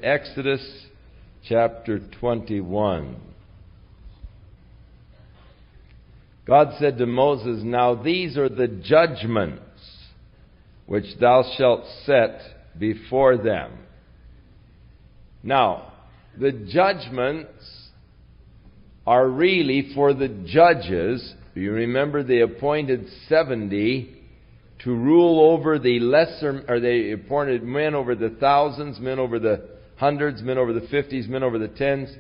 Exodus chapter 21. God said to Moses, "Now these are the judgments which thou shalt set before them." Now, the judgments are really for the judges. You remember they appointed 70 to rule over the lesser, or they appointed men over the thousands, men over the hundreds, men over the 50s, men over the tens,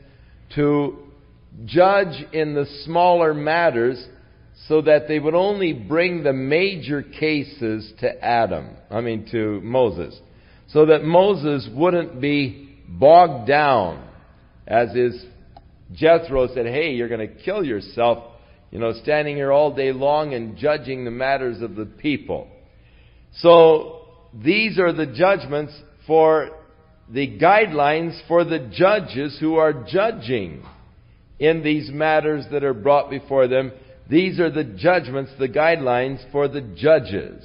to judge in the smaller matters so that they would only bring the major cases to Moses. So that Moses wouldn't be bogged down, as his Jethro said, "Hey, you're going to kill yourself, standing here all day long and judging the matters of the people." So these are the judgments for the guidelines for the judges who are judging in these matters that are brought before them. These are the judgments, the guidelines for the judges.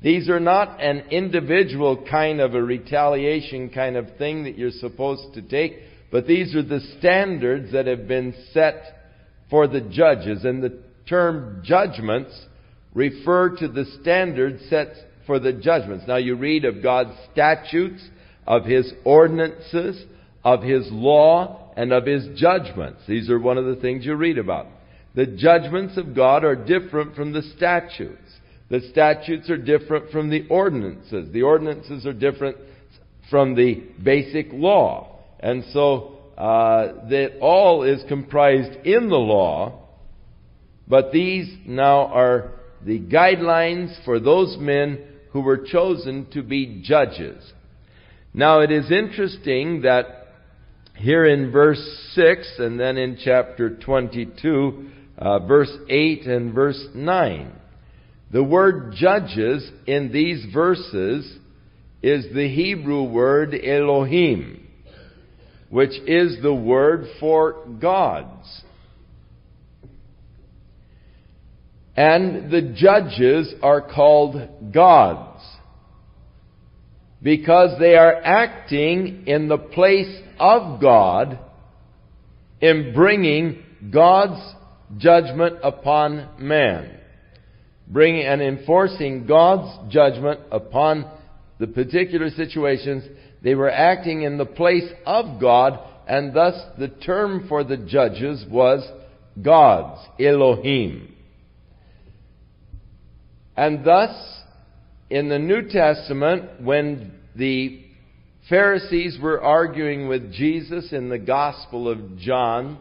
These are not an individual kind of a retaliation kind of thing that you're supposed to take, but these are the standards that have been set for the judges. And the term judgments refer to the standards set for the judgments. Now you read of God's statutes, of His ordinances, of His law, and of His judgments. These are one of the things you read about. The judgments of God are different from the statutes. The statutes are different from the ordinances. The ordinances are different from the basic law. And so that all is comprised in the law, but these now are the guidelines for those men who were chosen to be judges. Now it is interesting that here in verse 6 and then in chapter 22, verse 8 and verse 9, the word judges in these verses is the Hebrew word Elohim, which is the word for gods. And the judges are called gods because they are acting in the place of God in bringing God's judgment upon man. Bringing and enforcing God's judgment upon the particular situations. They were acting in the place of God, and thus the term for the judges was gods, Elohim. And thus, in the New Testament, when the Pharisees were arguing with Jesus in the Gospel of John,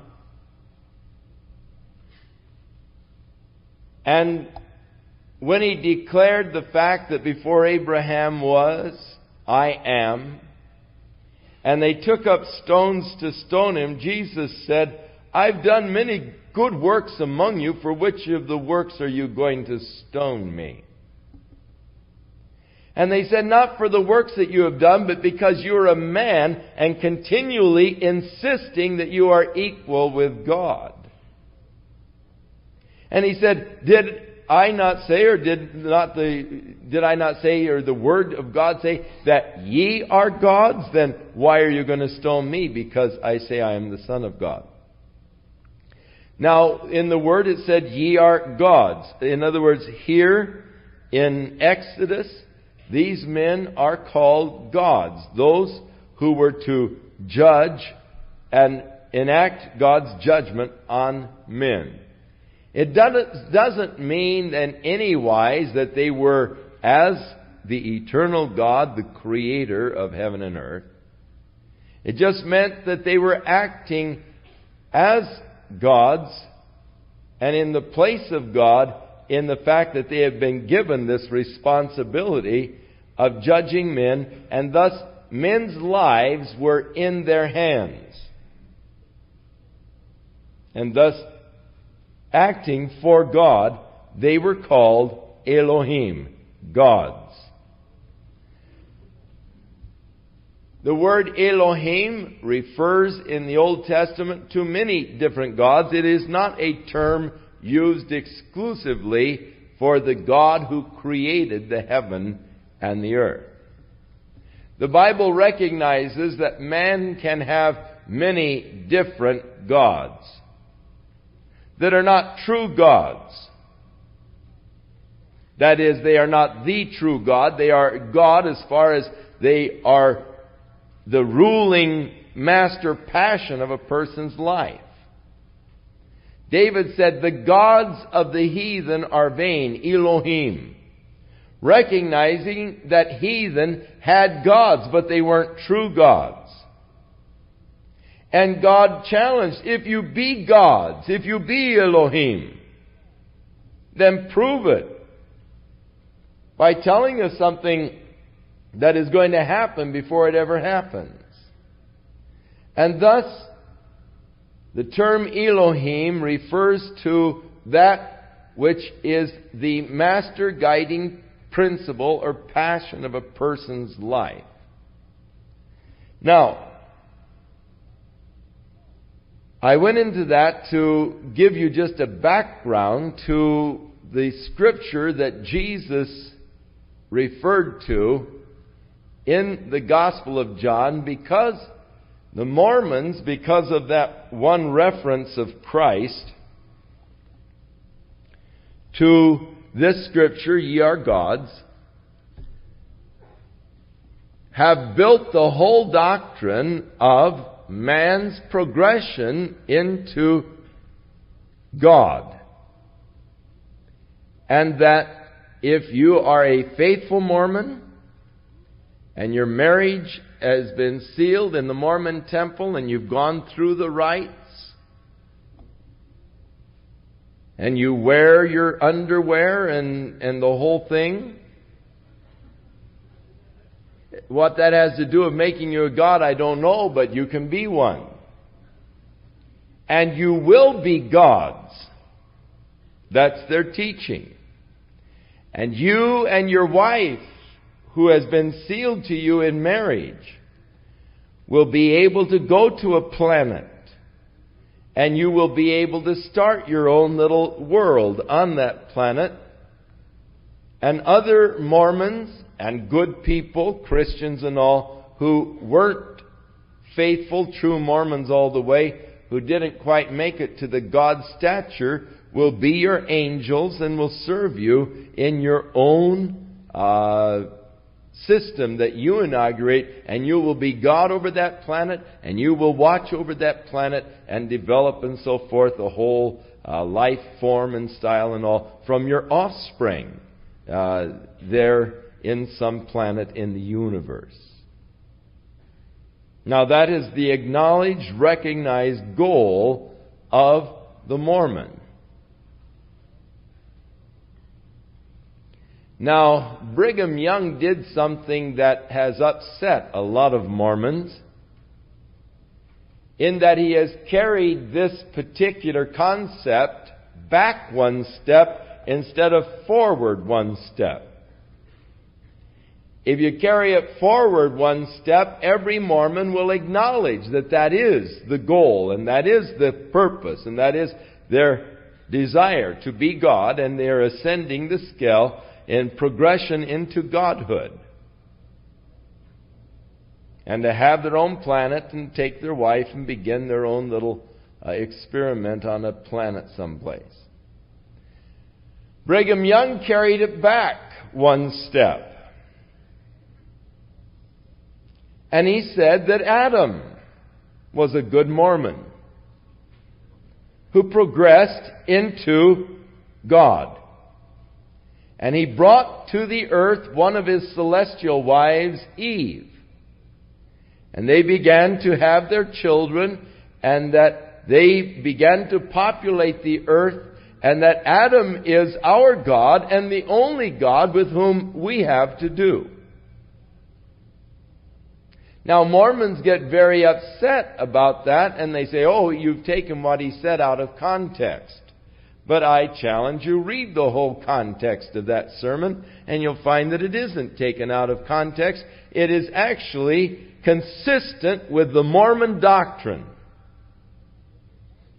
and when He declared the fact that before Abraham was, I am, and they took up stones to stone Him, Jesus said, "I've done many good works among you. For which of the works are you going to stone me?" And they said, "Not for the works that you have done, but because you are a man and continually insisting that you are equal with God." And He said, "Did I not say, or did I not say, or the Word of God say that ye are gods? Then why are you going to stone me because I say I am the Son of God?" Now, in the Word it said, "Ye are gods." In other words, here in Exodus, these men are called gods. Those who were to judge and enact God's judgment on men. It doesn't mean in any wise that they were, as the eternal God, the creator of heaven and earth. It just meant that they were acting as gods and in the place of God, in the fact that they have been given this responsibility of judging men, and thus men's lives were in their hands. And thus, acting for God, they were called Elohim, gods. The word Elohim refers in the Old Testament to many different gods. It is not a term used exclusively for the God who created the heaven and the earth. The Bible recognizes that man can have many different gods that are not true gods. That is, they are not the true God. They are God as far as they are the ruling master passion of a person's life. David said, the gods of the heathen are vain, Elohim. Recognizing that heathen had gods, but they weren't true gods. And God challenged, if you be gods, if you be Elohim, then prove it by telling us something that is going to happen before it ever happens. And thus, the term Elohim refers to that which is the master guiding principle or passion of a person's life. Now, I went into that to give you just a background to the scripture that Jesus referred to in the Gospel of John, because the Mormons, because of that one reference of Christ to this scripture, ye are gods, have built the whole doctrine of man's progression into God. And that if you are a faithful Mormon, and your marriage has been sealed in the Mormon temple, and you've gone through the rites, and you wear your underwear and the whole thing, what that has to do with making you a god, I don't know, but you can be one. And you will be gods. That's their teaching. And you and your wife, who has been sealed to you in marriage, will be able to go to a planet, and you will be able to start your own little world on that planet. And other Mormons and good people, Christians and all, who weren't faithful, true Mormons all the way, who didn't quite make it to the God stature, will be your angels and will serve you in your own system that you inaugurate, and you will be God over that planet, and you will watch over that planet and develop and so forth a whole life form and style and all from your offspring there in some planet in the universe. Now that is the acknowledged, recognized goal of the Mormon. Now, Brigham Young did something that has upset a lot of Mormons, in that he has carried this particular concept back one step instead of forward one step. If you carry it forward one step, every Mormon will acknowledge that that is the goal, and that is the purpose, and that is their desire to be God, and they are ascending the scale in progression into godhood. And to have their own planet and take their wife and begin their own little experiment on a planet someplace. Brigham Young carried it back one step. And he said that Adam was a good Mormon who progressed into God. And he brought to the earth one of his celestial wives, Eve. And they began to have their children, and that they began to populate the earth, and that Adam is our God and the only God with whom we have to do. Now, Mormons get very upset about that, and they say, oh, you've taken what he said out of context. But I challenge you, read the whole context of that sermon, and you'll find that it isn't taken out of context. It is actually consistent with the Mormon doctrine.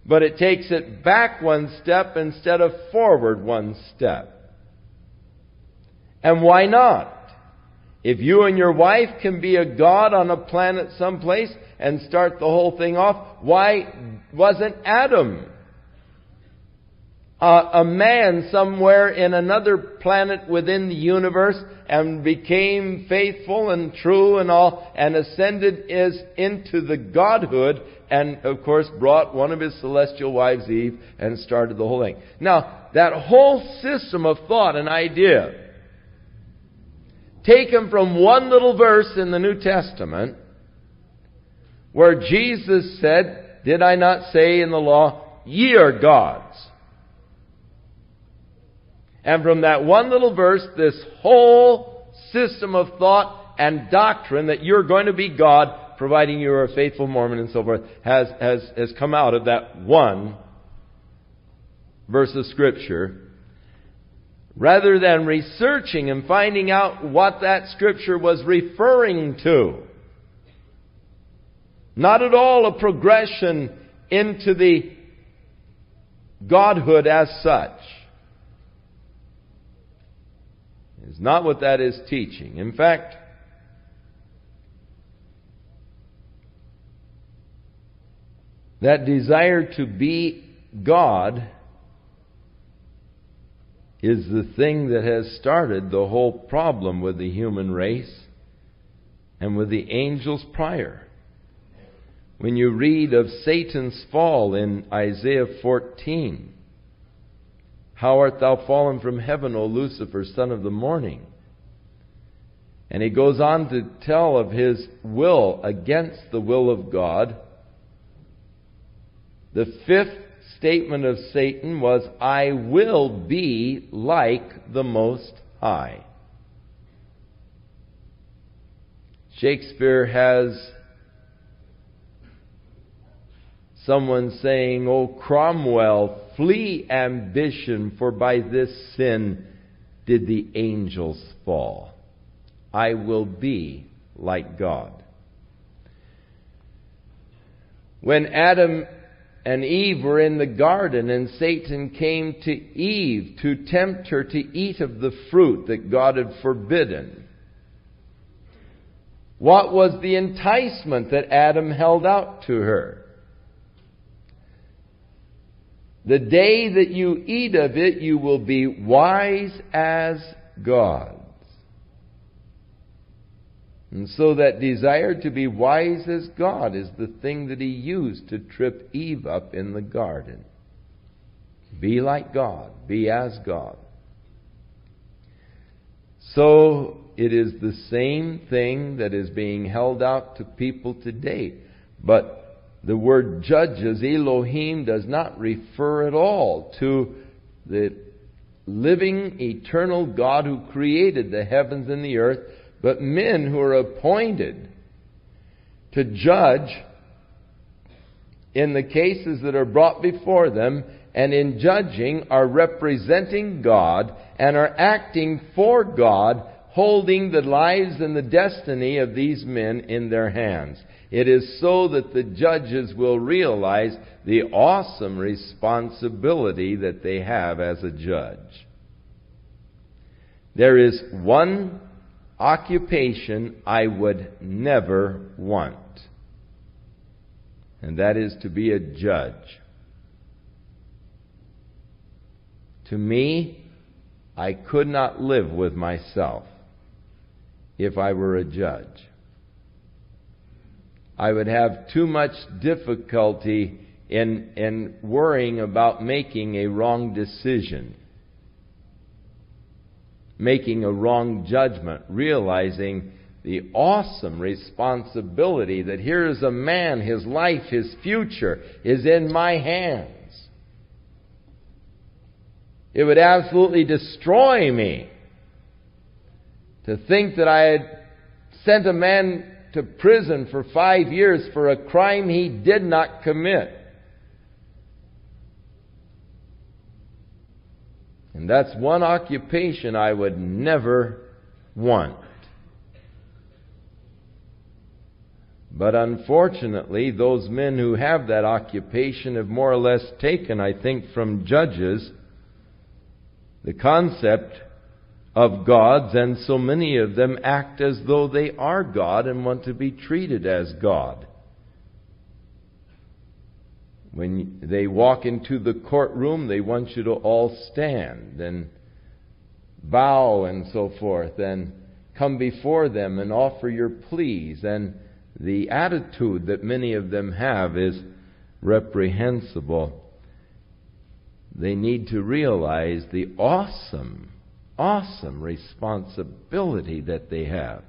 But it takes it back one step instead of forward one step. And why not? If you and your wife can be a god on a planet someplace and start the whole thing off, why wasn't Adam a man somewhere in another planet within the universe and became faithful and true and all and ascended into the godhood and, of course, brought one of his celestial wives, Eve, and started the whole thing. Now, that whole system of thought and idea, taken from one little verse in the New Testament, where Jesus said, "Did I not say in the law, ye are gods?" And from that one little verse, this whole system of thought and doctrine that you're going to be God, providing you're a faithful Mormon and so forth, has come out of that one verse of Scripture. Rather than researching and finding out what that Scripture was referring to. Not at all a progression into the Godhood as such. It's not what that is teaching. In fact, that desire to be God is the thing that has started the whole problem with the human race and with the angels prior. When you read of Satan's fall in Isaiah 14, "How art thou fallen from heaven, O Lucifer, son of the morning?" And he goes on to tell of his will against the will of God. The fifth statement of Satan was, "I will be like the Most High." Shakespeare has someone saying, "O Cromwell, flee ambition, for by this sin did the angels fall. I will be like God." When Adam and Eve were in the garden and Satan came to Eve to tempt her to eat of the fruit that God had forbidden, what was the enticement that Adam held out to her? "The day that you eat of it, you will be wise as gods." And so that desire to be wise as God is the thing that he used to trip Eve up in the garden. Be like God. Be as God. So it is the same thing that is being held out to people today. But the word judges, Elohim, does not refer at all to the living, eternal God who created the heavens and the earth, but men who are appointed to judge in the cases that are brought before them, and in judging are representing God and are acting for God, holding the lives and the destiny of these men in their hands. It is so that the judges will realize the awesome responsibility that they have as a judge. There is one occupation I would never want, and that is to be a judge. To me, I could not live with myself if I were a judge. I would have too much difficulty in worrying about making a wrong decision, making a wrong judgment, realizing the awesome responsibility that here is a man, his life, his future is in my hands. It would absolutely destroy me to think that I had sent a man to prison for 5 years for a crime he did not commit. And that's one occupation I would never want. But unfortunately, those men who have that occupation have more or less taken, I think, from Judges, the concept of gods, and so many of them act as though they are God and want to be treated as God. When they walk into the courtroom, they want you to all stand and bow and so forth, and come before them and offer your pleas. And the attitude that many of them have is reprehensible. They need to realize the awesome responsibility that they have.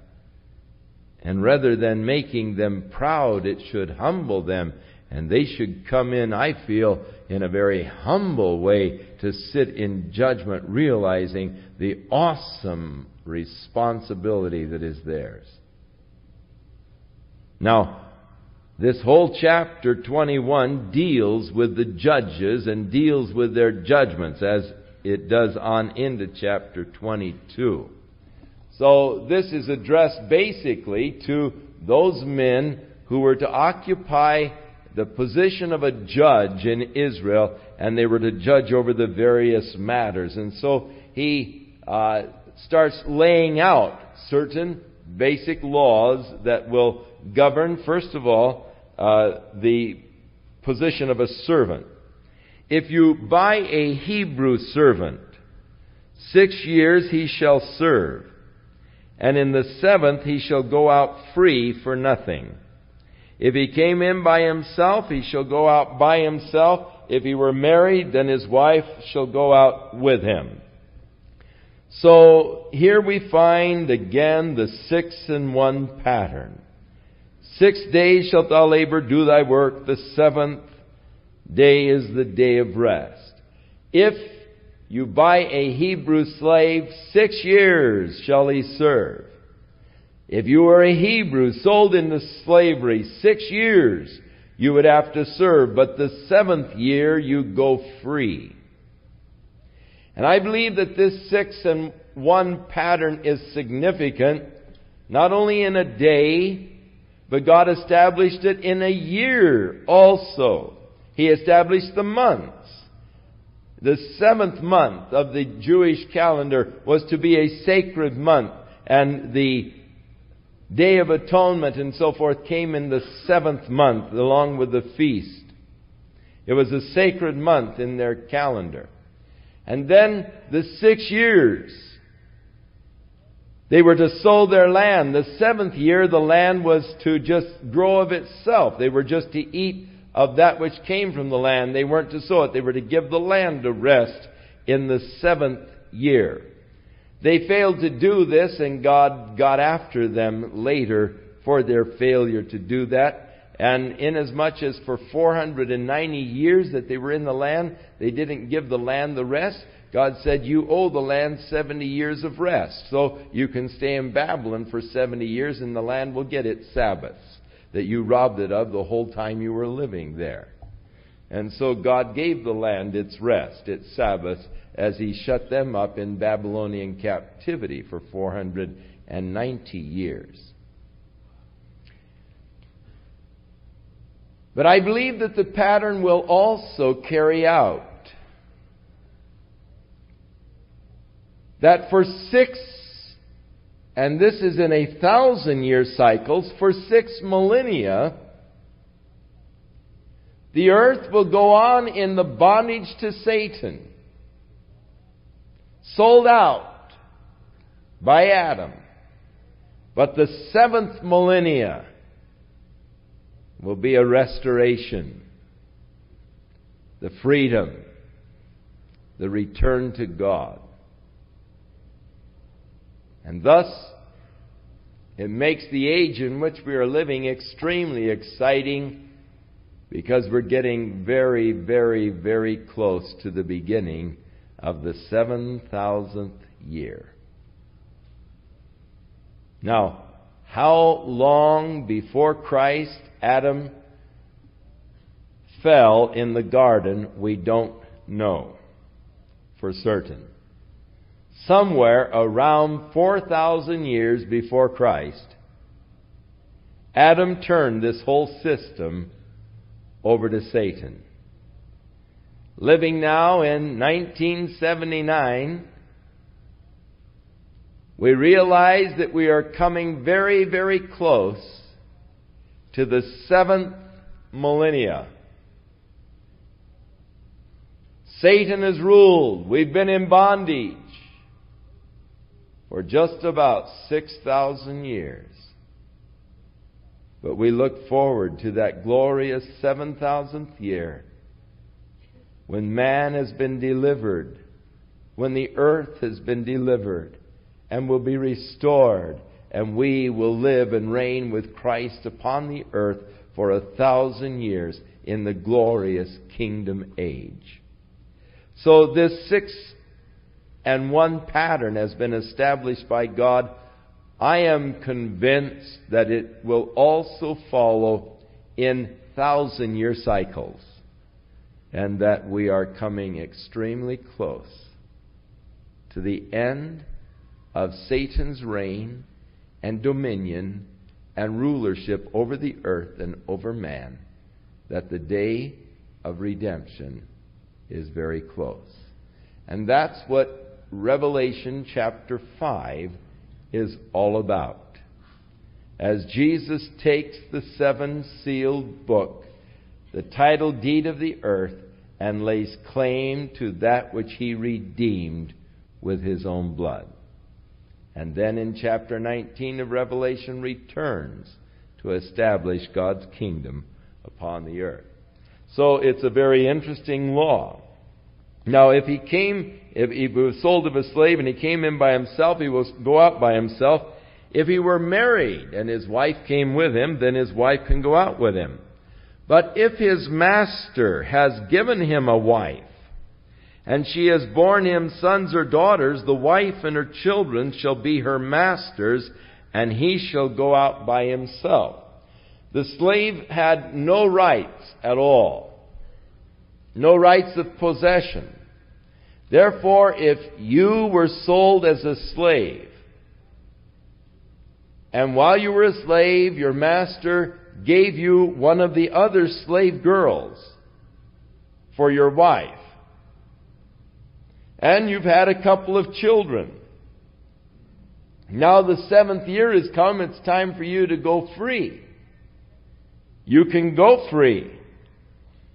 And rather than making them proud, it should humble them. And they should come in, I feel, in a very humble way to sit in judgment, realizing the awesome responsibility that is theirs. Now, this whole chapter 21 deals with the judges and deals with their judgments, as it does on into chapter 22. So this is addressed basically to those men who were to occupy the position of a judge in Israel, and they were to judge over the various matters. And so he starts laying out certain basic laws that will govern, first of all, the position of a servant. If you buy a Hebrew servant, 6 years he shall serve, and in the 7th he shall go out free for nothing. If he came in by himself, he shall go out by himself. If he were married, then his wife shall go out with him. So here we find again the 6-in-1 pattern. 6 days shalt thou labor, do thy work. The 7th day is the day of rest. If you buy a Hebrew slave, 6 years shall he serve. If you were a Hebrew sold into slavery, 6 years you would have to serve, but the 7th year you go free. And I believe that this 6-in-1 pattern is significant, not only in a day, but God established it in a year also. He established the months. The 7th month of the Jewish calendar was to be a sacred month, and the Day of Atonement and so forth came in the 7th month along with the feast. It was a sacred month in their calendar. And then the 6 years, they were to sow their land. The 7th year, the land was to just grow of itself. They were just to eat of that which came from the land. They weren't to sow it. They were to give the land a rest in the 7th year. They failed to do this, and God got after them later for their failure to do that. And inasmuch as for 490 years that they were in the land, they didn't give the land the rest, God said, you owe the land 70 years of rest. So you can stay in Babylon for 70 years, and the land will get its Sabbaths that you robbed it of the whole time you were living there. And so God gave the land its rest, its Sabbath, as He shut them up in Babylonian captivity for 490 years. But I believe that the pattern will also carry out that for 6, and this is in 1,000-year cycles, for 6 millennia, the earth will go on in the bondage to Satan, sold out by Adam. But the 7th millennia will be a restoration, the freedom, the return to God. And thus, it makes the age in which we are living extremely exciting, because we're getting very, very, very close to the beginning of the 7,000th year. Now, how long before Christ Adam fell in the garden, we don't know for certain. Somewhere around 4,000 years before Christ, Adam turned this whole system over to Satan. Living now in 1979, we realize that we are coming very, very close to the 7th millennia. Satan has ruled. We've been in bondage for just about 6,000 years. But we look forward to that glorious 7,000th year when man has been delivered, when the earth has been delivered and will be restored, and we will live and reign with Christ upon the earth for 1,000 years in the glorious kingdom age. So this 6 and 1 pattern has been established by God. I am convinced that it will also follow in 1,000-year cycles, and that we are coming extremely close to the end of Satan's reign and dominion and rulership over the earth and over man, that the day of redemption is very close. And that's what Revelation chapter 5 is all about. As Jesus takes the 7-sealed book, the title deed of the earth, and lays claim to that which He redeemed with His own blood. And then in chapter 19 of Revelation returns to establish God's kingdom upon the earth. So it's a very interesting law. Now, if he was sold of a slave and he came in by himself, he will go out by himself. If he were married and his wife came with him, then his wife can go out with him. But if his master has given him a wife, and she has borne him sons or daughters, the wife and her children shall be her master's, and he shall go out by himself. The slave had no rights at all. No rights of possession. Therefore, if you were sold as a slave, and while you were a slave, your master gave you one of the other slave girls for your wife, and you've had a couple of children. Now the 7th year has come, it's time for you to go free. You can go free,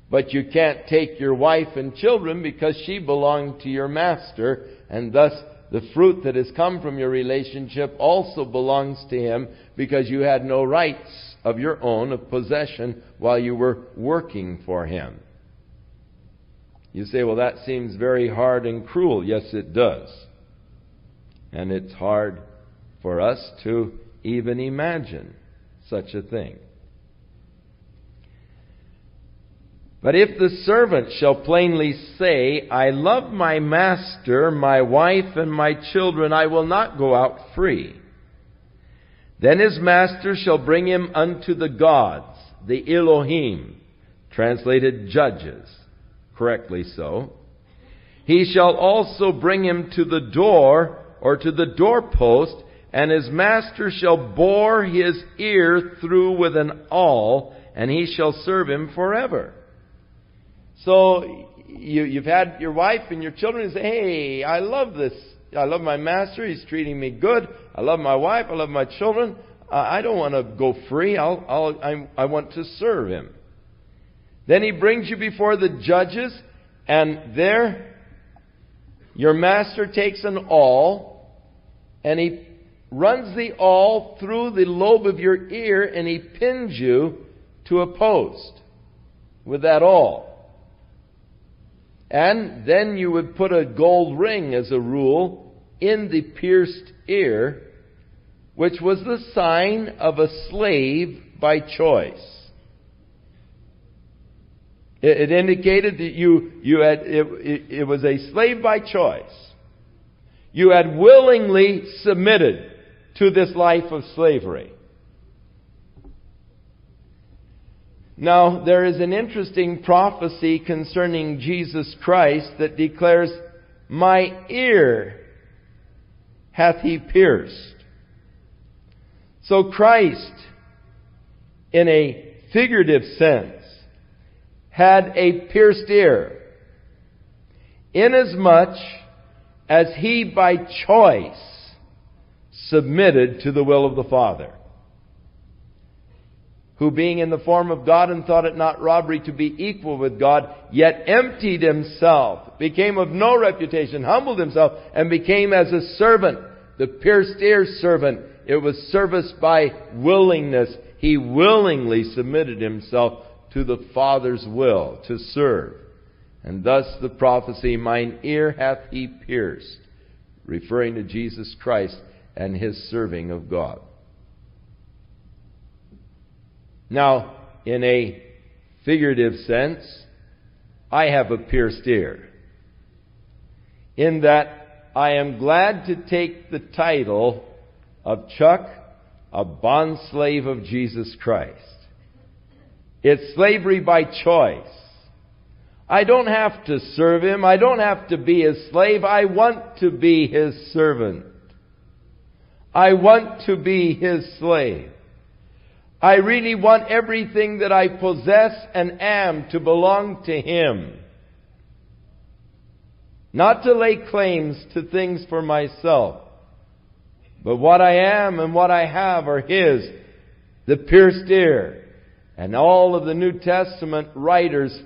but you can't take your wife and children because she belonged to your master, and thus the fruit that has come from your relationship also belongs to him because you had no rights of your own of possession while you were working for him. You say, well, that seems very hard and cruel. Yes, it does. And it's hard for us to even imagine such a thing. But if the servant shall plainly say, I love my master, my wife, and my children, I will not go out free, then his master shall bring him unto the gods, the Elohim, translated judges, correctly so. He shall also bring him to the door, or to the doorpost, and his master shall bore his ear through with an awl, and he shall serve him forever. So you've had your wife and your children and say, hey, I love this. I love my master. He's treating me good. I love my wife. I love my children. I don't want to go free. I want to serve him. Then he brings you before the judges, and there your master takes an awl, and he runs the awl through the lobe of your ear, and he pins you to a post with that awl. And then you would put a gold ring, as a rule, in the pierced ear, which was the sign of a slave by choice. It indicated that it was a slave by choice. You had willingly submitted to this life of slavery. Now, there is an interesting prophecy concerning Jesus Christ that declares, my ear hath he pierced. So Christ, in a figurative sense, had a pierced ear, inasmuch as he by choice submitted to the will of the Father, who being in the form of God and thought it not robbery to be equal with God, yet emptied himself, became of no reputation, humbled himself, and became as a servant, the pierced-ear servant. It was service by willingness. He willingly submitted himself to the Father's will to serve. And thus the prophecy, mine ear hath he pierced, referring to Jesus Christ and his serving of God. Now, in a figurative sense, I have a pierced ear, in that I am glad to take the title of Chuck, a bondslave of Jesus Christ. It's slavery by choice. I don't have to serve him. I don't have to be his slave. I want to be his servant. I want to be his slave. I really want everything that I possess and am to belong to him. Not to lay claims to things for myself, but what I am and what I have are his, the pierced ear. And all of the New Testament writers,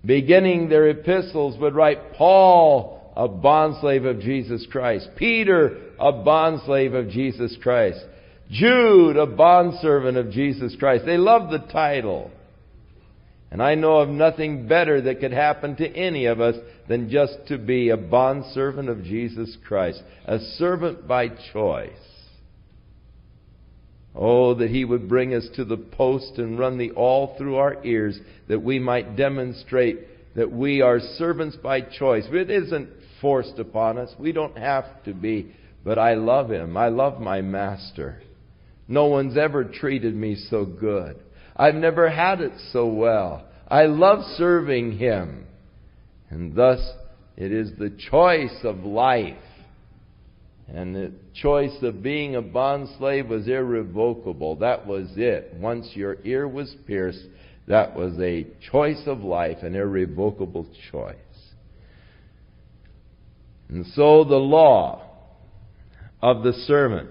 beginning their epistles, would write, Paul, a bondslave of Jesus Christ. Peter, a bondslave of Jesus Christ. Jude, a bondservant of Jesus Christ. They love the title. And I know of nothing better that could happen to any of us than just to be a bondservant of Jesus Christ. A servant by choice. Oh, that he would bring us to the post and run the awl through our ears, that we might demonstrate that we are servants by choice. It isn't forced upon us. We don't have to be. But I love him. I love my master. No one's ever treated me so good. I've never had it so well. I love serving him. And thus, it is the choice of life. And the choice of being a bondslave was irrevocable. That was it. Once your ear was pierced, that was a choice of life, an irrevocable choice. And so the law of the servant.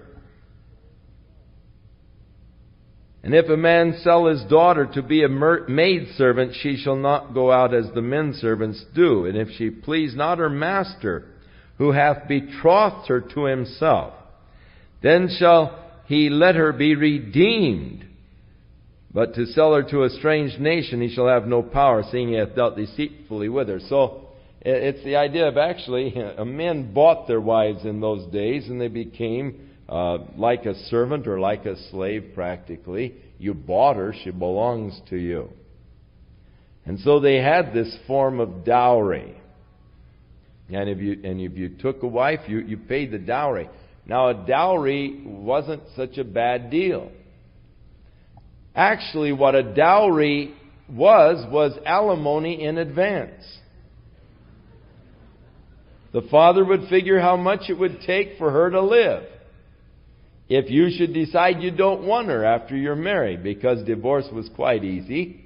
And if a man sell his daughter to be a maidservant, she shall not go out as the men servants do. And if she please not her master, who hath betrothed her to himself, then shall he let her be redeemed. But to sell her to a strange nation he shall have no power, seeing he hath dealt deceitfully with her. So it's the idea of actually, men bought their wives in those days, and they became like a servant or like a slave practically. You bought her, she belongs to you. And so they had this form of dowry. And if you took a wife, you paid the dowry. Now a dowry wasn't such a bad deal. Actually, what a dowry was alimony in advance. The father would figure how much it would take for her to live. If you should decide you don't want her after you're married, because divorce was quite easy.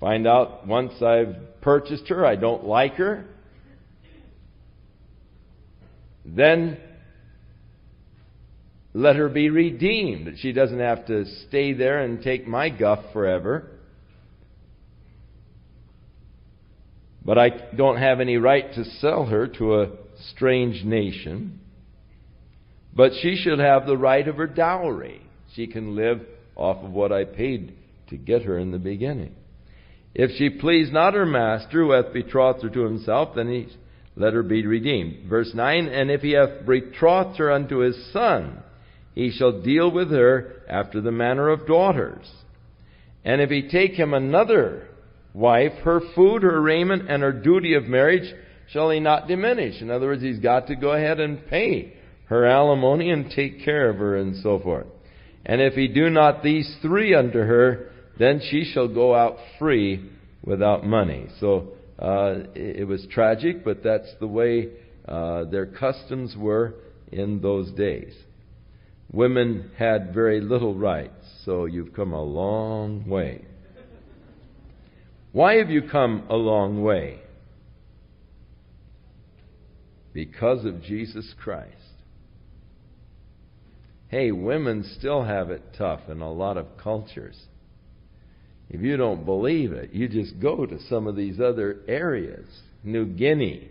Find out once I've purchased her, I don't like her. Then let her be redeemed. That she doesn't have to stay there and take my guff forever. But I don't have any right to sell her to a strange nation. But she should have the right of her dowry. She can live off of what I paid to get her in the beginning. If she please not her master, who hath betrothed her to himself, then he let her be redeemed. Verse 9, and if he hath betrothed her unto his son, he shall deal with her after the manner of daughters. And if he take him another wife, her food, her raiment, and her duty of marriage shall he not diminish. In other words, he's got to go ahead and pay her alimony and take care of her and so forth. And if he do not these three unto her, then she shall go out free without money. So it was tragic, but that's the way their customs were in those days. Women had very little rights, so you've come a long way. Why have you come a long way? because of Jesus Christ. Hey, women still have it tough in a lot of cultures. If you don't believe it, you just go to some of these other areas. New Guinea,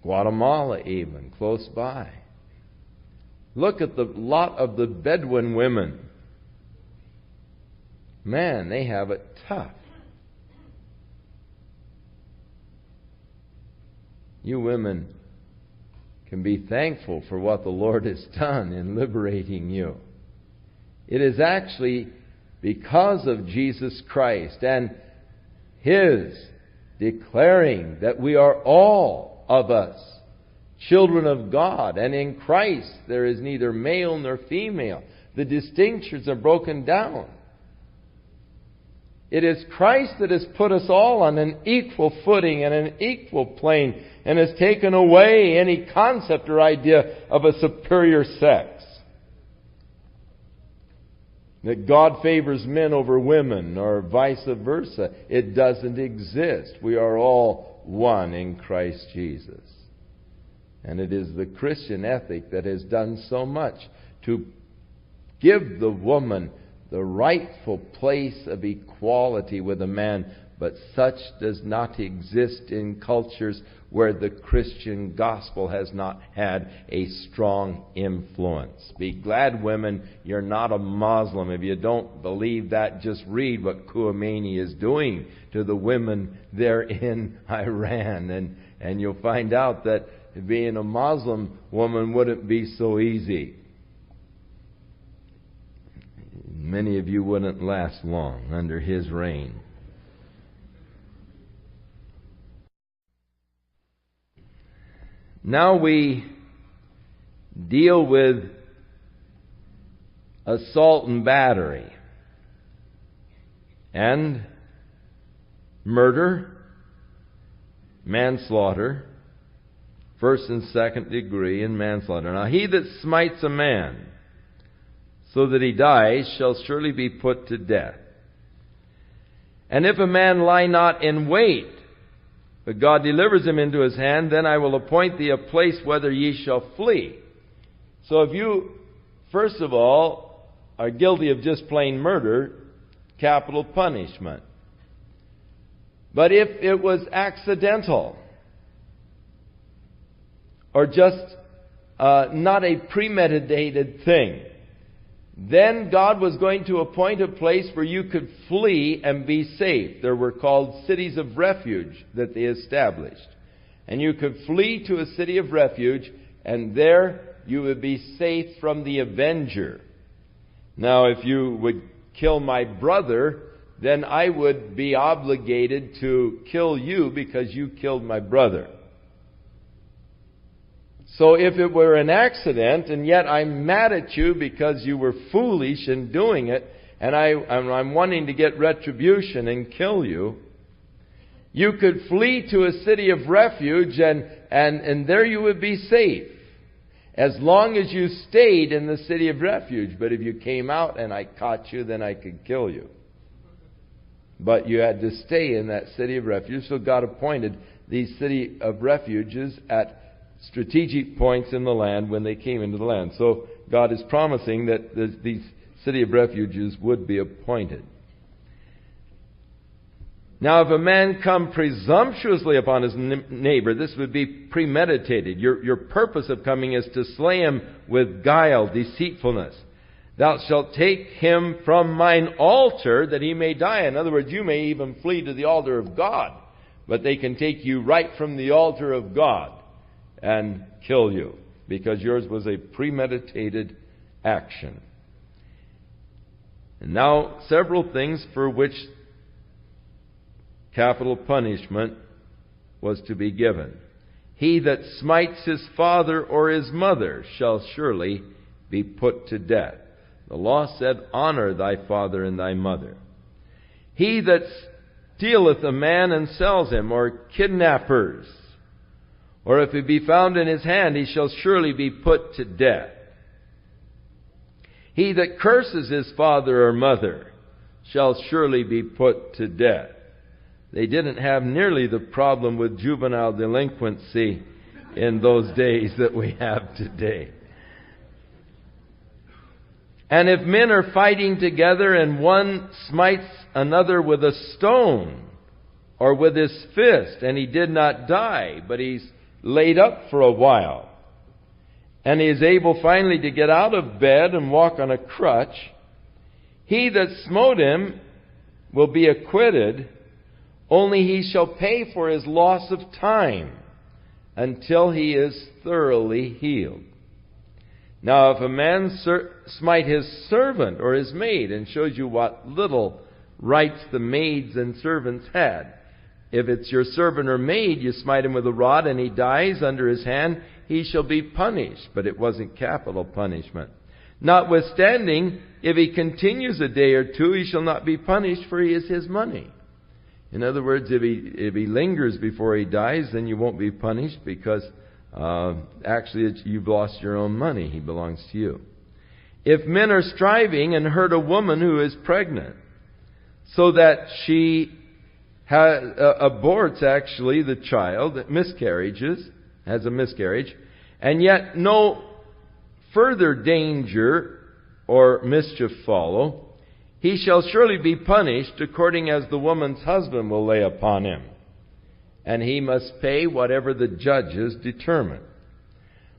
Guatemala even, close by. Look at the lot of the Bedouin women. Man, they have it tough. You women can be thankful for what the Lord has done in liberating you. It is actually because of Jesus Christ and His declaring that we are all of us children of God, and in Christ there is neither male nor female. The distinctions are broken down. It is Christ that has put us all on an equal footing and an equal plane, and has taken away any concept or idea of a superior sex. That God favors men over women, or vice versa. It doesn't exist. We are all one in Christ Jesus. And it is the Christian ethic that has done so much to give the woman the rightful place of equality with a man, but such does not exist in cultures where the Christian gospel has not had a strong influence. Be glad, women, you're not a Muslim. If you don't believe that, just read what Khomeini is doing to the women there in Iran, and you'll find out that being a Muslim woman wouldn't be so easy. Many of you wouldn't last long under his reign. Now we deal with assault and battery and murder, manslaughter, first and second degree, and manslaughter. Now he that smites a man so that he dies shall surely be put to death. And if a man lie not in wait, but God delivers him into his hand, then I will appoint thee a place whither ye shall flee. So if you, first of all, are guilty of just plain murder, capital punishment. But if it was accidental, or just not a premeditated thing, then God was going to appoint a place where you could flee and be safe. There were called cities of refuge that they established. And you could flee to a city of refuge, and there you would be safe from the avenger. Now, if you would kill my brother, then I would be obligated to kill you because you killed my brother. So if it were an accident, and yet I'm mad at you because you were foolish in doing it, and I'm wanting to get retribution and kill you, you could flee to a city of refuge, and there you would be safe, as long as you stayed in the city of refuge. But if you came out and I caught you, then I could kill you. But you had to stay in that city of refuge, so God appointed these city of refuges at strategic points in the land when they came into the land. So God is promising that these city of refuges would be appointed. Now, if a man come presumptuously upon his neighbor, this would be premeditated. Your purpose of coming is to slay him with guile, deceitfulness. Thou shalt take him from mine altar that he may die. In other words, you may even flee to the altar of God, but they can take you right from the altar of God and kill you, because yours was a premeditated action. And now, several things for which capital punishment was to be given. He that smites his father or his mother shall surely be put to death. The law said, honor thy father and thy mother. He that stealeth a man and sells him, or kidnappers, or if it be found in his hand, he shall surely be put to death. He that curses his father or mother shall surely be put to death. They didn't have nearly the problem with juvenile delinquency in those days that we have today. And if men are fighting together and one smites another with a stone or with his fist, and he did not die, but he's laid up for a while, and he is able finally to get out of bed and walk on a crutch, he that smote him will be acquitted, only he shall pay for his loss of time until he is thoroughly healed. Now, if a man smite his servant or his maid, and shows you what little rights the maids and servants had. If it's your servant or maid, you smite him with a rod and he dies under his hand, he shall be punished. But it wasn't capital punishment. Notwithstanding, if he continues a day or two, he shall not be punished, for he is his money. In other words, if he lingers before he dies, then you won't be punished, because actually you've lost your own money. He belongs to you. If men are striving and hurt a woman who is pregnant, so that she aborts actually the child, has a miscarriage, and yet no further danger or mischief follow, he shall surely be punished according as the woman's husband will lay upon him, and he must pay whatever the judges determine.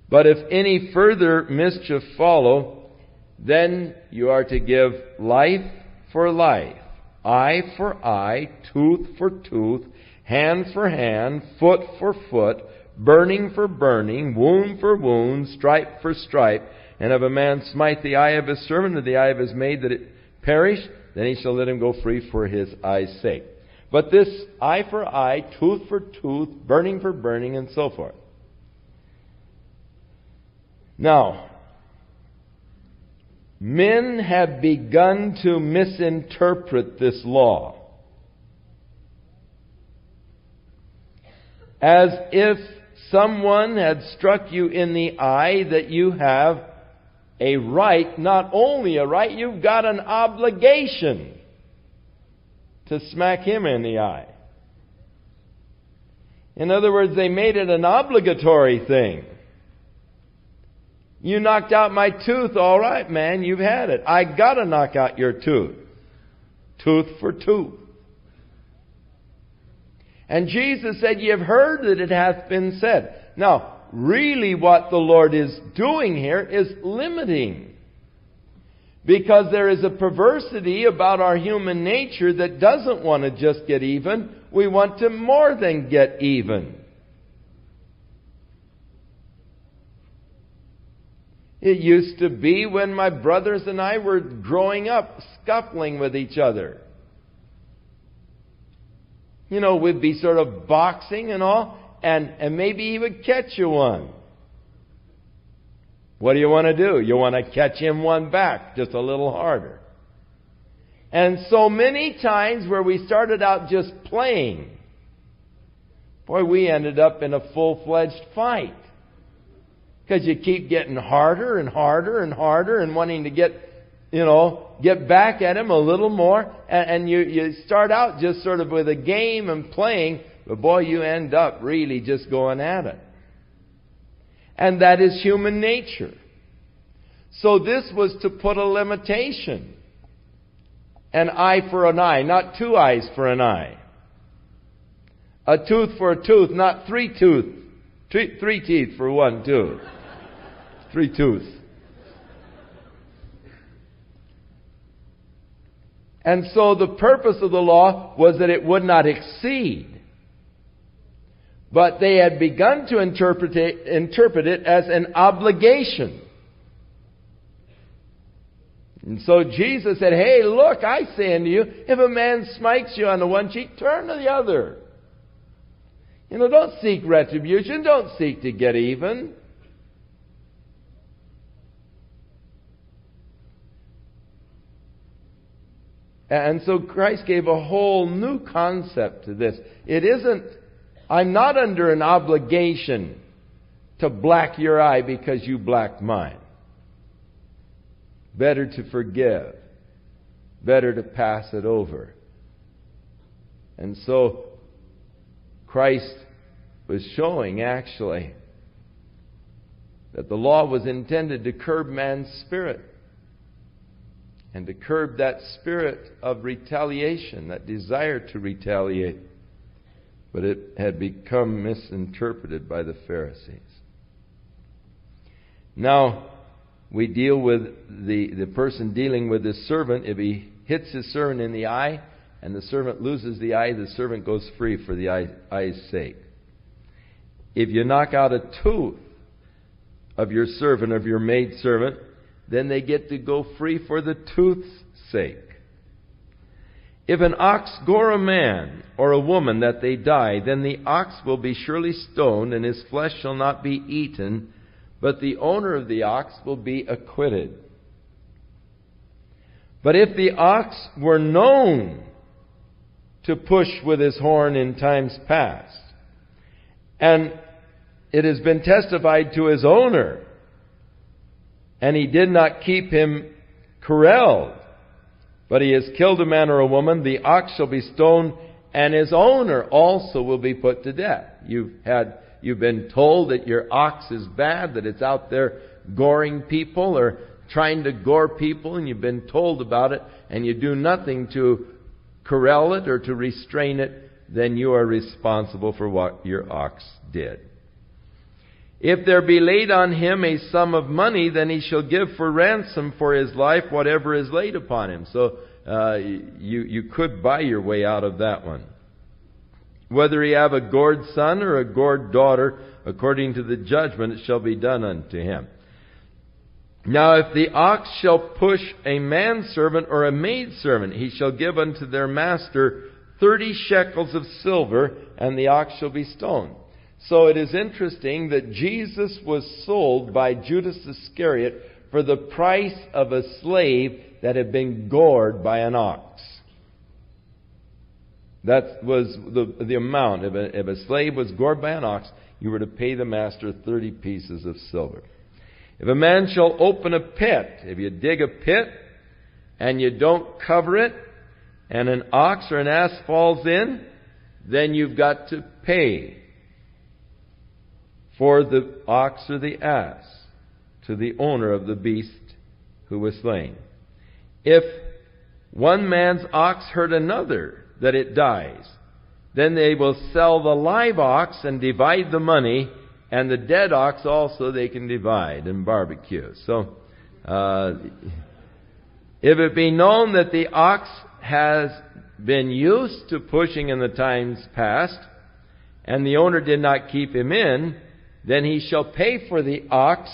But if any further mischief follow, then you are to give life for life, eye for eye, tooth for tooth, hand for hand, foot for foot, burning for burning, wound for wound, stripe for stripe. And if a man smite the eye of his servant or the eye of his maid that it perish, then he shall let him go free for his eye's sake. But this eye for eye, tooth for tooth, burning for burning, and so forth. Now, men have begun to misinterpret this law as if someone had struck you in the eye, that you have a right, not only a right, you've got an obligation to smack him in the eye. In other words, they made it an obligatory thing. You knocked out my tooth, all right, man, you've had it. I gotta knock out your tooth. Tooth for tooth. And Jesus said, "Ye have heard that it hath been said." Now, really what the Lord is doing here is limiting. Because there is a perversity about our human nature that doesn't want to just get even. We want to more than get even. It used to be when my brothers and I were growing up, scuffling with each other. You know, we'd be sort of boxing and all, and maybe he would catch you one. What do you want to do? You want to catch him one back, just a little harder. And so many times where we started out just playing, boy, we ended up in a full-fledged fight. Because you keep getting harder and harder and harder and wanting to get back at him a little more. And you start out just sort of with a game and playing, but boy, you end up really just going at it. And that is human nature. So this was to put a limitation. An eye for an eye, not two eyes for an eye. A tooth for a tooth, not three teeth for one tooth. 3 tooth. And so the purpose of the law was that it would not exceed. But they had begun to interpret it as an obligation. And so Jesus said, "Hey, look, I say unto you, if a man smites you on the one cheek, turn to the other." Don't seek retribution. Don't seek to get even. And so Christ gave a whole new concept to this. It isn't, I'm not under an obligation to black your eye because you blacked mine. Better to forgive. Better to pass it over. And so Christ was showing, actually, that the law was intended to curb man's spirit and to curb that spirit of retaliation, that desire to retaliate. But it had become misinterpreted by the Pharisees. Now, we deal with the person dealing with his servant. If he hits his servant in the eye and the servant loses the eye, the servant goes free for the eye's sake. If you knock out a tooth of your servant, of your maidservant, then they get to go free for the tooth's sake. If an ox gore a man or a woman that they die, then the ox will be surely stoned, and his flesh shall not be eaten, but the owner of the ox will be acquitted. But if the ox were known to push with his horn in times past, and it has been testified to his owner, and he did not keep him corralled, but he has killed a man or a woman, the ox shall be stoned, and his owner also will be put to death. You've been told that your ox is bad, that it's out there goring people or trying to gore people, and you've been told about it, and you do nothing to corral it or to restrain it, then you are responsible for what your ox did. If there be laid on him a sum of money, then he shall give for ransom for his life whatever is laid upon him. So you could buy your way out of that one. Whether he have a gored son or a gored daughter, according to the judgment it shall be done unto him. Now if the ox shall push a manservant or a maidservant, he shall give unto their master 30 shekels of silver, and the ox shall be stoned. So it is interesting that Jesus was sold by Judas Iscariot for the price of a slave that had been gored by an ox. That was the amount. If a slave was gored by an ox, you were to pay the master 30 pieces of silver. If a man shall open a pit, if you dig a pit and you don't cover it, and an ox or an ass falls in, then you've got to pay for the ox or the ass to the owner of the beast who was slain. If one man's ox hurt another, that it dies, then they will sell the live ox and divide the money, and the dead ox also they can divide and barbecue. So, if it be known that the ox has been used to pushing in the times past, and the owner did not keep him in, then he shall pay for the ox,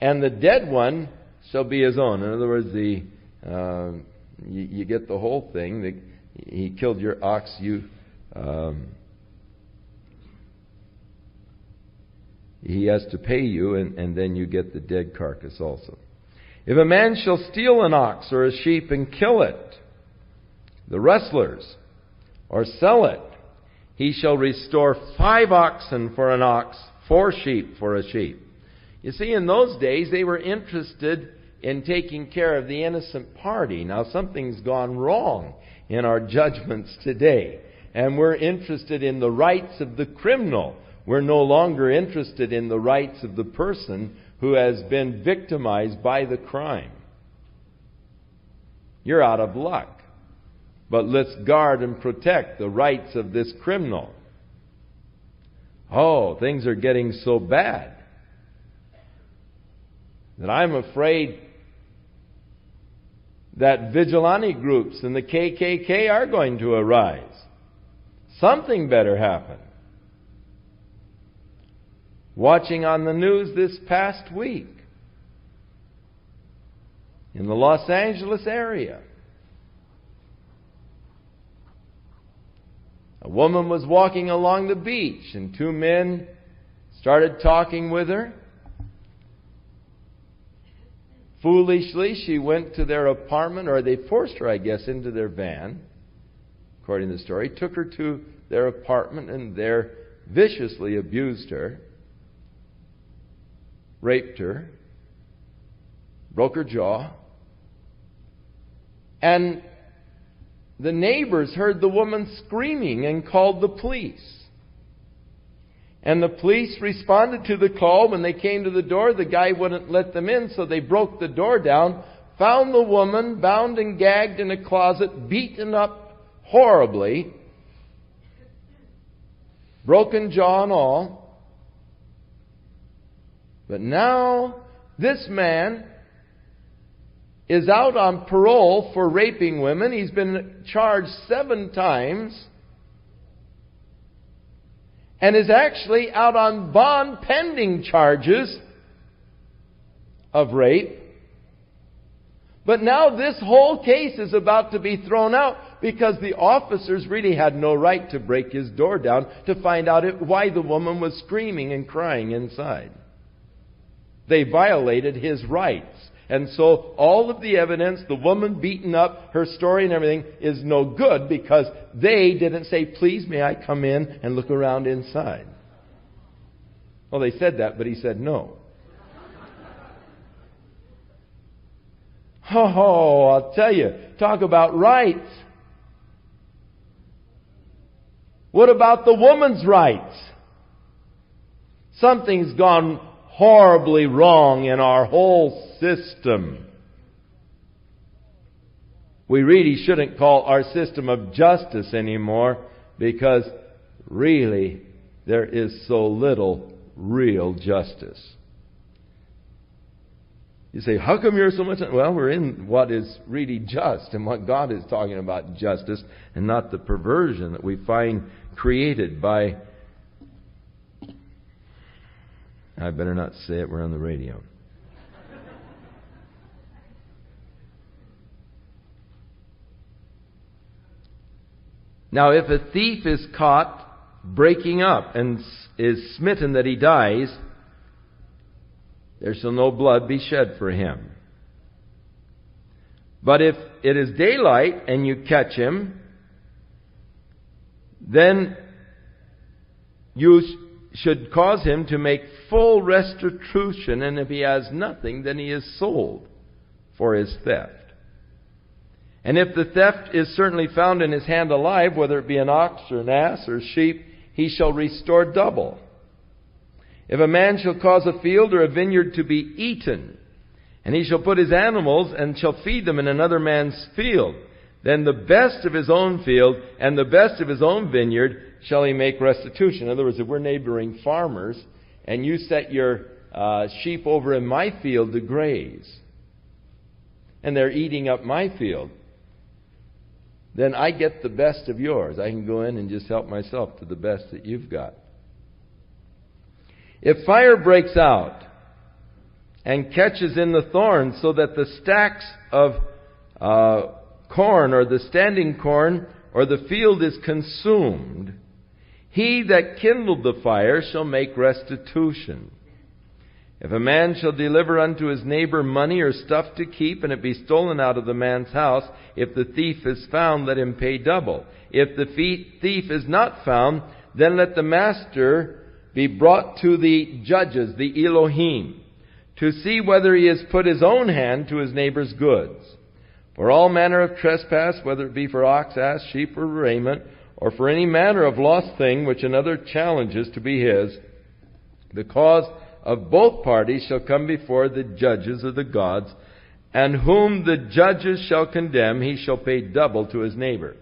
and the dead one shall be his own. In other words, you get the whole thing. He killed your ox, he has to pay you, and then you get the dead carcass also. If a man shall steal an ox or a sheep and kill it, the rustlers, or sell it, he shall restore 5 oxen for an ox, 4 sheep for a sheep. You see, in those days, they were interested in taking care of the innocent party. Now, something's gone wrong in our judgments today, and we're interested in the rights of the criminal. We're no longer interested in the rights of the person who has been victimized by the crime. You're out of luck. But let's guard and protect the rights of this criminal. Oh, things are getting so bad that I'm afraid that vigilante groups and the KKK are going to arise. Something better happen. Watching on the news this past week in the Los Angeles area, a woman was walking along the beach, and 2 men started talking with her. Foolishly, she went to their apartment, or they forced her, I guess, into their van, according to the story, took her to their apartment, and there viciously abused her, raped her, broke her jaw, and the neighbors heard the woman screaming and called the police. And the police responded to the call. When they came to the door, the guy wouldn't let them in, so they broke the door down, found the woman bound and gagged in a closet, beaten up horribly, broken jaw and all. But now this man is out on parole for raping women. He's been charged 7 times. And is actually out on bond pending charges of rape. But now this whole case is about to be thrown out because the officers really had no right to break his door down to find out why the woman was screaming and crying inside. They violated his rights. And so all of the evidence, the woman beaten up, her story and everything, is no good because they didn't say, please may I come in and look around inside. Well, they said that, but he said no. Oh, I'll tell you, talk about rights. What about the woman's rights? Something's gone horribly wrong in our whole system. We really shouldn't call our system of justice anymore because really there is so little real justice. You say, how come you're so much? Well, we're in what is really just and what God is talking about justice and not the perversion that we find created by... I better not say it, we're on the radio. Now, if a thief is caught breaking up and is smitten that he dies, there shall no blood be shed for him. But if it is daylight and you catch him, then you should cause him to make full restitution, and if he has nothing, then he is sold for his theft. And if the theft is certainly found in his hand alive, whether it be an ox or an ass or sheep, he shall restore double. If a man shall cause a field or a vineyard to be eaten, and he shall put his animals and shall feed them in another man's field, then the best of his own field and the best of his own vineyard shall he make restitution. In other words, if we're neighboring farmers and you set your sheep over in my field to graze, and they're eating up my field, then I get the best of yours. I can go in and just help myself to the best that you've got. If fire breaks out and catches in the thorns so that the stacks of corn or the standing corn or the field is consumed, he that kindled the fire shall make restitution. If a man shall deliver unto his neighbor money or stuff to keep, and it be stolen out of the man's house, if the thief is found, let him pay double. If the thief is not found, then let the master be brought to the judges, the Elohim, to see whether he has put his own hand to his neighbor's goods. For all manner of trespass, whether it be for ox, ass, sheep, or raiment, or for any manner of lost thing which another challenges to be his, the cause of both parties shall come before the judges of the gods, and whom the judges shall condemn, he shall pay double to his neighbor.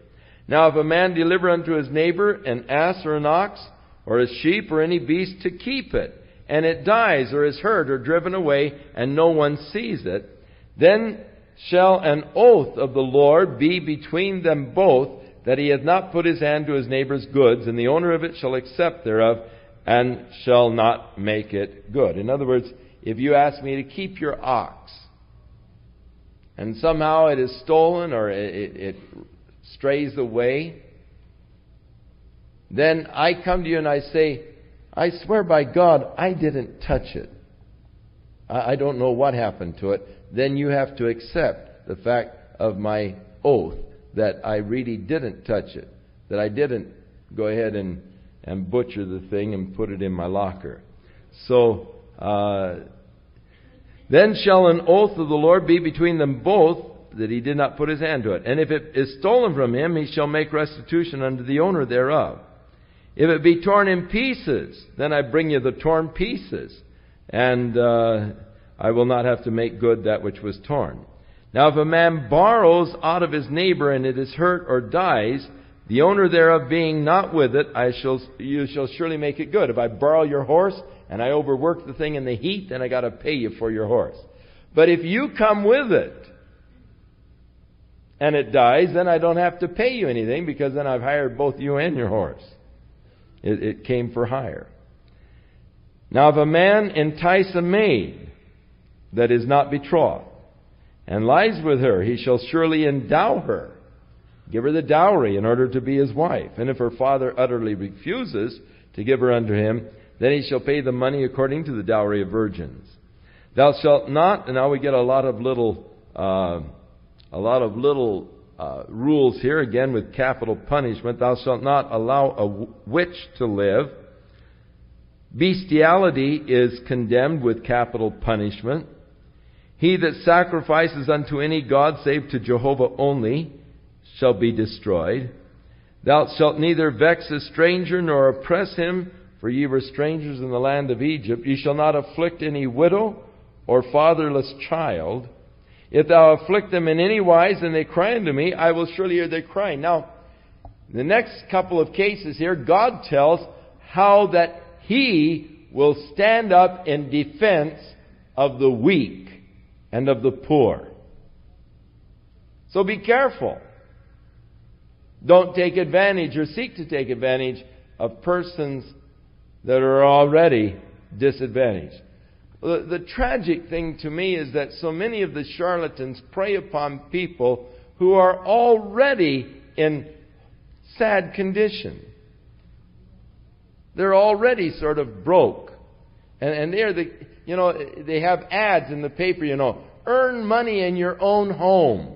Now if a man deliver unto his neighbor an ass or an ox, or a sheep or any beast to keep it, and it dies or is hurt or driven away, and no one sees it, then shall an oath of the Lord be between them both, that he hath not put his hand to his neighbor's goods, and the owner of it shall accept thereof, and shall not make it good. In other words, if you ask me to keep your ox, and somehow it is stolen or it strays away, then I come to you and I say, I swear by God, I didn't touch it. I don't know what happened to it. Then you have to accept the fact of my oath that I really didn't touch it, that I didn't go ahead and butcher the thing and put it in my locker. So, then shall an oath of the Lord be between them both, that he did not put his hand to it. And if it is stolen from him, he shall make restitution unto the owner thereof. If it be torn in pieces, then I bring you the torn pieces, and I will not have to make good that which was torn. Now if a man borrows out of his neighbor, and it is hurt or dies, the owner thereof being not with it, you shall surely make it good. If I borrow your horse, and I overwork the thing in the heat, then I got to pay you for your horse. But if you come with it, and it dies, then I don't have to pay you anything, because then I've hired both you and your horse. It came for hire. Now if a man entice a maid that is not betrothed, and lies with her, he shall surely endow her, give her the dowry in order to be his wife. And if her father utterly refuses to give her unto him, then he shall pay the money according to the dowry of virgins. Thou shalt not, and now we get a lot of little rules here, again with capital punishment. Thou shalt not allow a witch to live. Bestiality is condemned with capital punishment. He that sacrifices unto any god save to Jehovah only shall be destroyed. Thou shalt neither vex a stranger nor oppress him, for ye were strangers in the land of Egypt. Ye shall not afflict any widow or fatherless child. If thou afflict them in any wise, and they cry unto me, I will surely hear their cry. Now, the next couple of cases here, God tells how that He will stand up in defense of the weak and of the poor. So be careful. Don't take advantage or seek to take advantage of persons that are already disadvantaged. The tragic thing to me is that so many of the charlatans prey upon people who are already in sad condition. They're already sort of broke. And they have ads in the paper, earn money in your own home.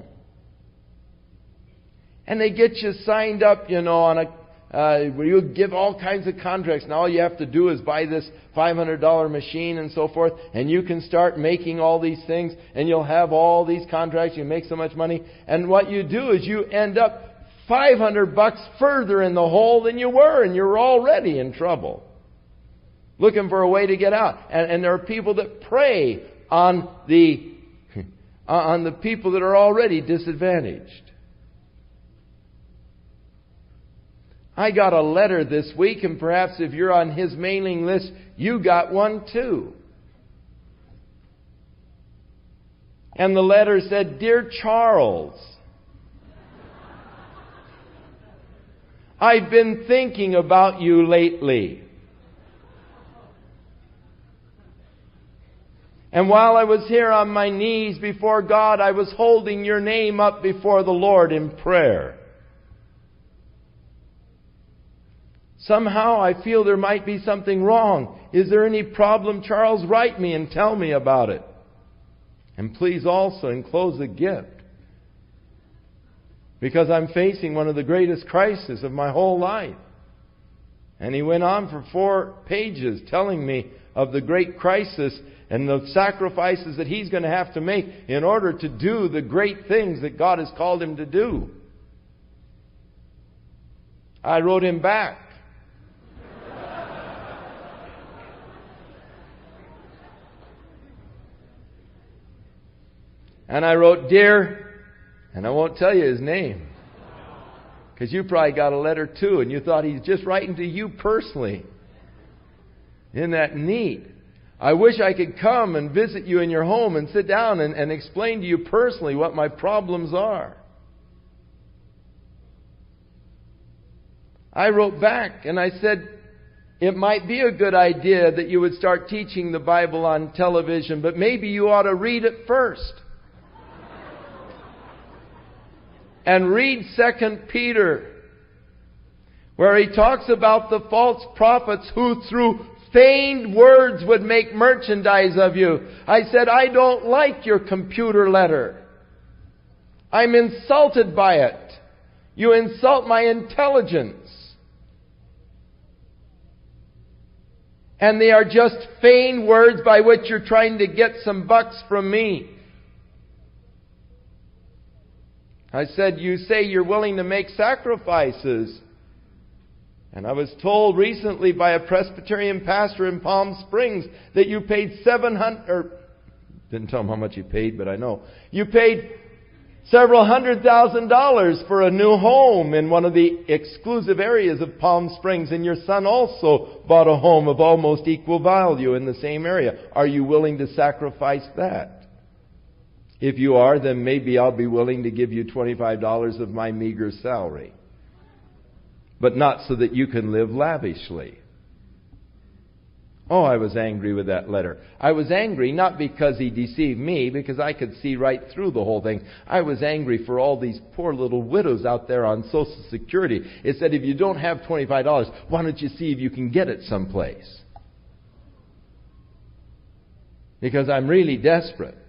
And they get you signed up, on where you give all kinds of contracts. And all you have to do is buy this $500 machine and so forth. And you can start making all these things. And you'll have all these contracts. You make so much money. And what you do is you end up $500 further in the hole than you were. And you're already in trouble, looking for a way to get out. And there are people that prey on the people that are already disadvantaged. I got a letter this week, and perhaps if you're on his mailing list, you got one too. And the letter said, Dear Charles, I've been thinking about you lately. And while I was here on my knees before God, I was holding your name up before the Lord in prayer. Somehow I feel there might be something wrong. Is there any problem, Charles? Write me and tell me about it. And please also enclose a gift, because I'm facing one of the greatest crises of my whole life. And he went on for 4 pages telling me of the great crisis and the sacrifices that he's going to have to make in order to do the great things that God has called him to do. I wrote him back. And I wrote, Dear, and I won't tell you his name, because you probably got a letter too, and you thought he's just writing to you personally. Isn't that neat? I wish I could come and visit you in your home and sit down and explain to you personally what my problems are. I wrote back and I said, it might be a good idea that you would start teaching the Bible on television, but maybe you ought to read it first. And read 2 Peter, where he talks about the false prophets who through feigned words would make merchandise of you. I said, I don't like your computer letter. I'm insulted by it. You insult my intelligence. And they are just feigned words by which you're trying to get some bucks from me. I said, you say you're willing to make sacrifices. And I was told recently by a Presbyterian pastor in Palm Springs that you paid didn't tell him how much you paid, but I know. You paid several $100,000 for a new home in one of the exclusive areas of Palm Springs, and your son also bought a home of almost equal value in the same area. Are you willing to sacrifice that? If you are, then maybe I'll be willing to give you $25 of my meager salary. But not so that you can live lavishly. Oh, I was angry with that letter. I was angry not because he deceived me, because I could see right through the whole thing. I was angry for all these poor little widows out there on Social Security. It said, if you don't have $25, why don't you see if you can get it someplace? Because I'm really desperate.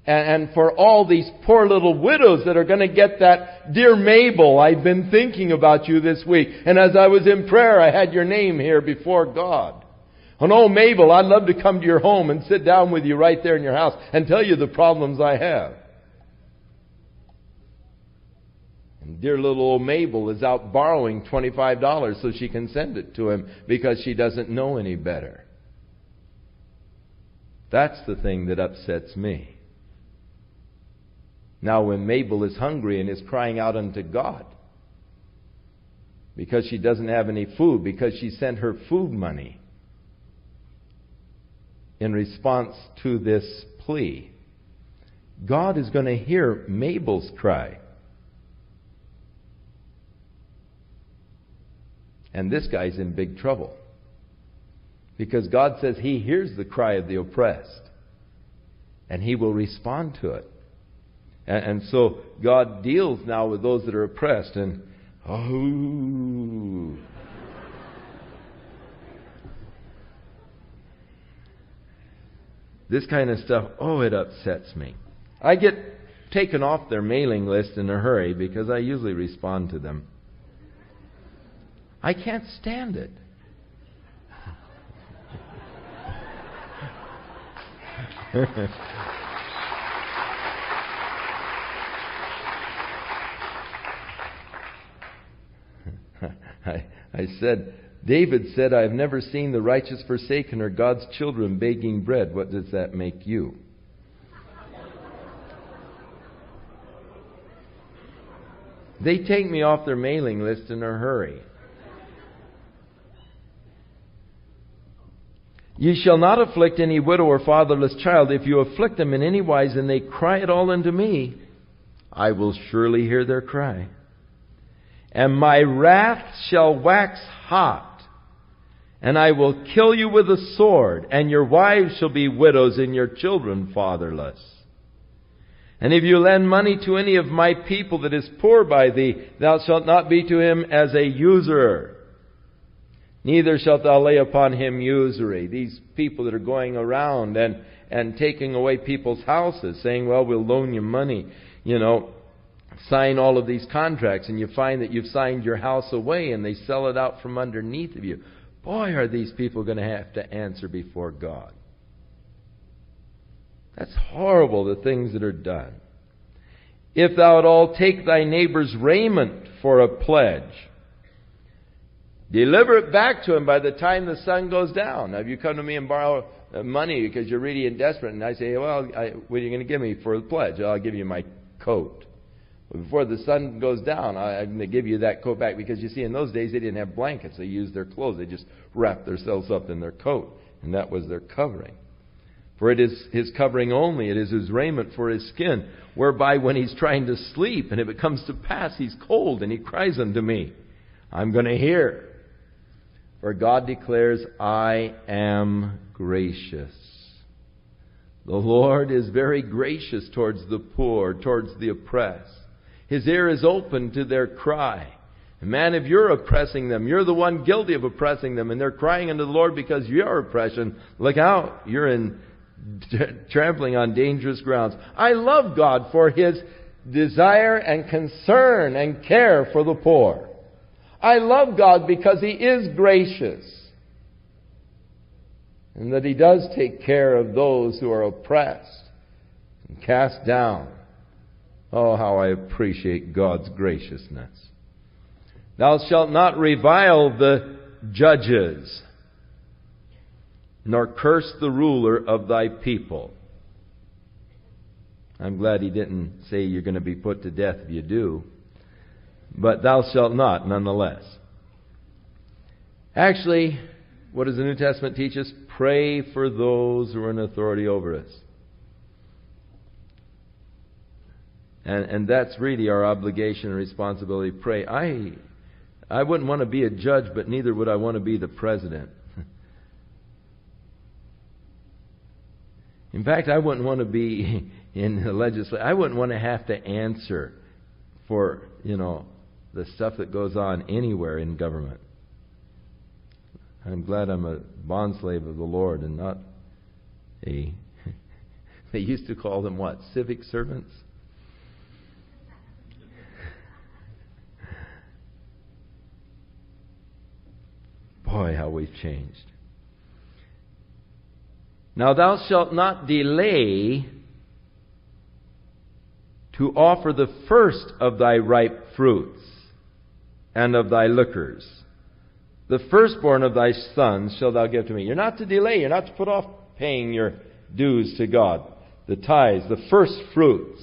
And for all these poor little widows that are going to get that, dear Mabel, I've been thinking about you this week. And as I was in prayer, I had your name here before God. And oh, Mabel, I'd love to come to your home and sit down with you right there in your house and tell you the problems I have. And dear little old Mabel is out borrowing $25 so she can send it to him because she doesn't know any better. That's the thing that upsets me. Now when Mabel is hungry and is crying out unto God because she doesn't have any food, because she sent her food money in response to this plea, God is going to hear Mabel's cry. And this guy's in big trouble. Because God says He hears the cry of the oppressed. And He will respond to it. And so God deals now with those that are oppressed. And, this kind of stuff, it upsets me. I get taken off their mailing list in a hurry because I usually respond to them. I can't stand it. I said, David said, I have never seen the righteous forsaken or God's children begging bread. What does that make you? They take me off their mailing list in a hurry. Ye shall not afflict any widow or fatherless child. If you afflict them in any wise, and they cry it all unto me, I will surely hear their cry. And my wrath shall wax hot, and I will kill you with a sword, and your wives shall be widows, and your children fatherless. And if you lend money to any of my people that is poor by thee, thou shalt not be to him as a usurer, neither shalt thou lay upon him usury. These people that are going around and taking away people's houses, saying, well, we'll loan you money, sign all of these contracts, and you find that you've signed your house away and they sell it out from underneath of you. Boy, are these people going to have to answer before God. That's horrible, the things that are done. If thou at all take thy neighbor's raiment for a pledge, deliver it back to him by the time the sun goes down. Now, if you come to me and borrow money because you're really desperate, and I say, well, what are you going to give me for the pledge? I'll give you my coat. Before the sun goes down, I'm going to give you that coat back. Because you see, in those days, they didn't have blankets. They used their clothes. They just wrapped themselves up in their coat. And that was their covering. For it is his covering only. It is his raiment for his skin. Whereby when he's trying to sleep, and if it comes to pass, he's cold, and he cries unto me, I'm going to hear. For God declares, I am gracious. The Lord is very gracious towards the poor, towards the oppressed. His ear is open to their cry. And man, if you're oppressing them, you're the one guilty of oppressing them, and they're crying unto the Lord because your oppression, look out, you're trampling on dangerous grounds. I love God for His desire and concern and care for the poor. I love God because He is gracious, and that He does take care of those who are oppressed and cast down. Oh, how I appreciate God's graciousness. Thou shalt not revile the judges, nor curse the ruler of thy people. I'm glad he didn't say you're going to be put to death if you do. But thou shalt not, nonetheless. Actually, what does the New Testament teach us? Pray for those who are in authority over us. And that's really our obligation and responsibility. Pray. I wouldn't want to be a judge, but neither would I want to be the president. In fact, I wouldn't want to be in the legislature. I wouldn't want to have to answer for, the stuff that goes on anywhere in government. I'm glad I'm a bondslave of the Lord and not they used to call them what? Civic servants? Boy, how we've changed. Now thou shalt not delay to offer the first of thy ripe fruits and of thy liquors. The firstborn of thy sons shalt thou give to me. You're not to delay. You're not to put off paying your dues to God. The tithes, the first fruits.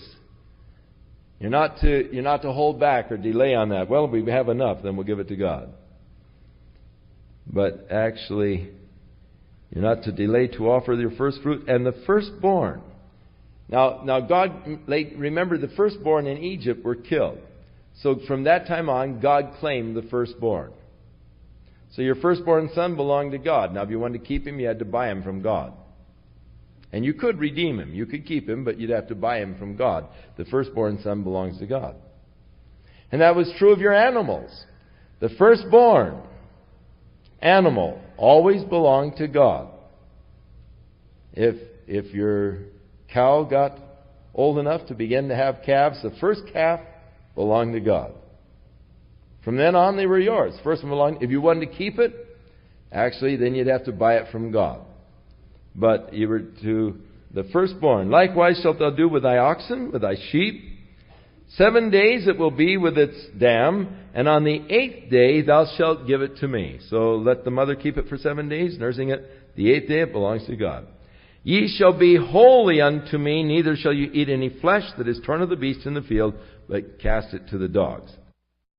You're not to hold back or delay on that. Well, if we have enough, then we'll give it to God. But actually, you're not to delay to offer your first fruit and the firstborn. Now God, remember the firstborn in Egypt were killed. So from that time on, God claimed the firstborn. So your firstborn son belonged to God. Now if you wanted to keep him, you had to buy him from God. And you could redeem him. You could keep him, but you'd have to buy him from God. The firstborn son belongs to God. And that was true of your animals. The firstborn animal always belonged to God. If your cow got old enough to begin to have calves, the first calf belonged to God. From then on, they were yours. First one belonged. If you wanted to keep it, actually, then you'd have to buy it from God. But you were to the firstborn. Likewise shalt thou do with thy oxen, with thy sheep. 7 days it will be with its dam, and on the 8th day thou shalt give it to me. So let the mother keep it for 7 days, nursing it. The 8th day it belongs to God. Ye shall be holy unto me, neither shall you eat any flesh that is torn of the beast in the field, but cast it to the dogs.